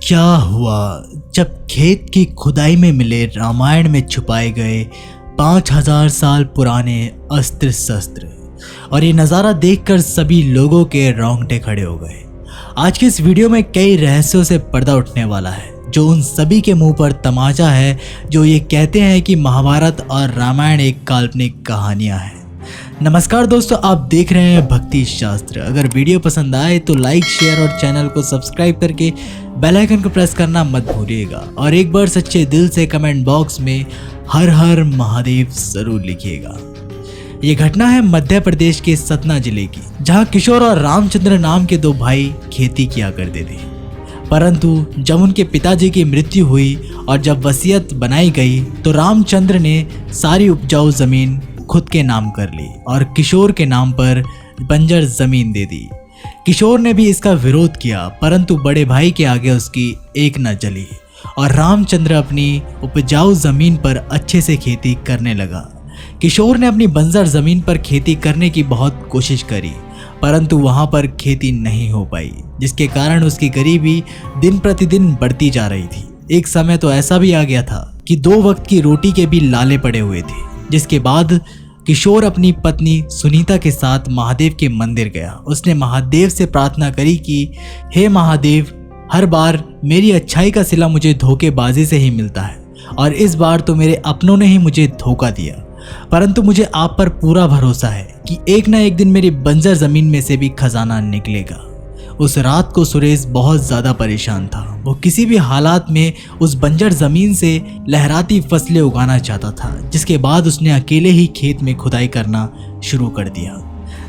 क्या हुआ जब खेत की खुदाई में मिले रामायण में छुपाए गए 5000 साल पुराने अस्त्र शस्त्र, और ये नज़ारा देखकर सभी लोगों के रोंगटे खड़े हो गए। आज के इस वीडियो में कई रहस्यों से पर्दा उठने वाला है, जो उन सभी के मुंह पर तमाचा है जो ये कहते हैं कि महाभारत और रामायण एक काल्पनिक कहानियां हैं। नमस्कार दोस्तों, आप देख रहे हैं भक्ति शास्त्र। अगर वीडियो पसंद आए तो लाइक, शेयर और चैनल को सब्सक्राइब करके बेल आइकन को प्रेस करना मत भूलिएगा, और एक बार सच्चे दिल से कमेंट बॉक्स में हर हर महादेव जरूर लिखिएगा। ये घटना है मध्य प्रदेश के सतना जिले की, जहाँ किशोर और रामचंद्र नाम के दो भाई खेती किया करते थे। परंतु जब उनके पिताजी की मृत्यु हुई और जब वसीयत बनाई गई तो रामचंद्र ने सारी उपजाऊ जमीन खुद के नाम कर ली और किशोर के नाम पर बंजर जमीन दे दी। किशोर ने भी इसका विरोध किया, परंतु बड़े भाई के आगे उसकी एक न जली और रामचंद्र अपनी उपजाऊ जमीन पर अच्छे से खेती करने लगा। किशोर ने अपनी बंजर जमीन पर खेती करने की बहुत कोशिश करी, परंतु वहां पर खेती नहीं हो पाई, जिसके कारण उसकी गरीबी दिन प्रतिदिन बढ़ती जा रही थी। एक समय तो ऐसा भी आ गया था कि 2 वक्त की रोटी के भी लाले पड़े हुए थे। जिसके बाद किशोर अपनी पत्नी सुनीता के साथ महादेव के मंदिर गया। उसने महादेव से प्रार्थना करी कि हे महादेव, हर बार मेरी अच्छाई का सिला मुझे धोखेबाजी से ही मिलता है, और इस बार तो मेरे अपनों ने ही मुझे धोखा दिया। परंतु मुझे आप पर पूरा भरोसा है कि एक ना एक दिन मेरी बंजर जमीन में से भी खजाना निकलेगा। उस रात को सुरेश बहुत ज़्यादा परेशान था। वो किसी भी हालात में उस बंजर ज़मीन से लहराती फसलें उगाना चाहता था, जिसके बाद उसने अकेले ही खेत में खुदाई करना शुरू कर दिया।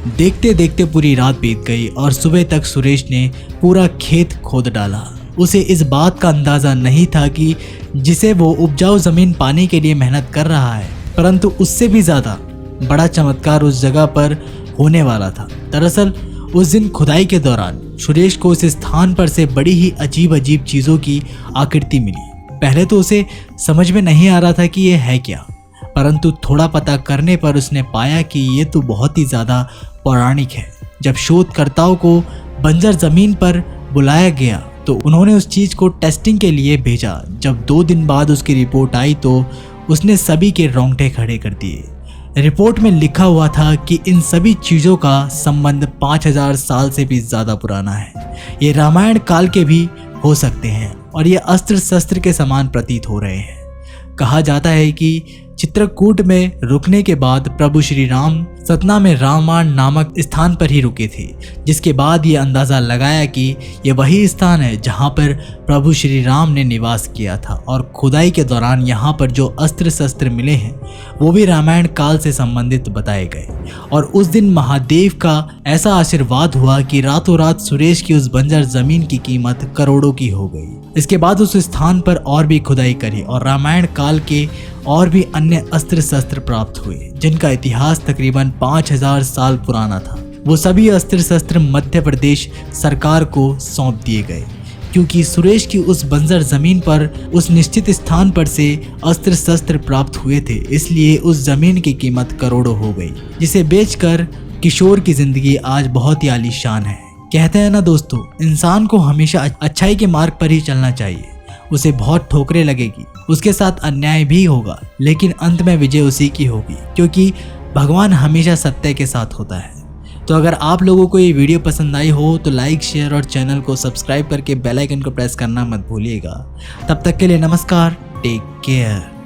देखते देखते पूरी रात बीत गई और सुबह तक सुरेश ने पूरा खेत खोद डाला। उसे इस बात का अंदाज़ा नहीं था कि जिसे वो उपजाऊ ज़मीन पाने के लिए मेहनत कर रहा है, परंतु उससे भी ज़्यादा बड़ा चमत्कार उस जगह पर होने वाला था। दरअसल उस दिन खुदाई के दौरान सुरेश को उस स्थान पर से बड़ी ही अजीब अजीब चीज़ों की आकृति मिली। पहले तो उसे समझ में नहीं आ रहा था कि ये है क्या, परंतु थोड़ा पता करने पर उसने पाया कि ये तो बहुत ही ज़्यादा पौराणिक है। जब शोधकर्ताओं को बंजर ज़मीन पर बुलाया गया तो उन्होंने उस चीज़ को टेस्टिंग के लिए भेजा। जब 2 दिन बाद उसकी रिपोर्ट आई तो उसने सभी के रोंगटे खड़े कर दिए। रिपोर्ट में लिखा हुआ था कि इन सभी चीज़ों का संबंध 5000 साल से भी ज़्यादा पुराना है। ये रामायण काल के भी हो सकते हैं और ये अस्त्र शस्त्र के समान प्रतीत हो रहे हैं। कहा जाता है कि चित्रकूट में रुकने के बाद प्रभु श्री राम सतना में रामायण नामक स्थान पर ही रुके थे, जिसके बाद ये अंदाज़ा लगाया कि ये वही स्थान है जहाँ पर प्रभु श्री राम ने निवास किया था। और खुदाई के दौरान यहाँ पर जो अस्त्र शस्त्र मिले हैं वो भी रामायण काल से संबंधित बताए गए। और उस दिन महादेव का ऐसा आशीर्वाद हुआ कि रातों रात सुरेश की उस बंजर जमीन की कीमत करोड़ों की हो गई। इसके बाद उस स्थान पर और भी खुदाई करी और रामायण काल के और भी अन्य अस्त्र शस्त्र प्राप्त हुए, जिनका इतिहास तकरीबन 5000 साल पुराना था। वो सभी अस्त्र शस्त्र मध्य प्रदेश सरकार को सौंप दिए गए, क्योंकि सुरेश की उस बंजर जमीन पर उस निश्चित स्थान पर से अस्त्र शस्त्र प्राप्त हुए थे, इसलिए उस जमीन की कीमत करोड़ों हो गई, जिसे बेचकर किशोर की जिंदगी आज बहुत ही आलीशान है। कहते हैं ना दोस्तों, इंसान को हमेशा अच्छाई के मार्ग पर ही चलना चाहिए। उसे बहुत ठोकरें लगेगी, उसके साथ अन्याय भी होगा, लेकिन अंत में विजय उसी की होगी, क्योंकि भगवान हमेशा सत्य के साथ होता है। तो अगर आप लोगों को ये वीडियो पसंद आई हो तो लाइक, शेयर और चैनल को सब्सक्राइब करके बेल आइकन को प्रेस करना मत भूलिएगा। तब तक के लिए नमस्कार, टेक केयर।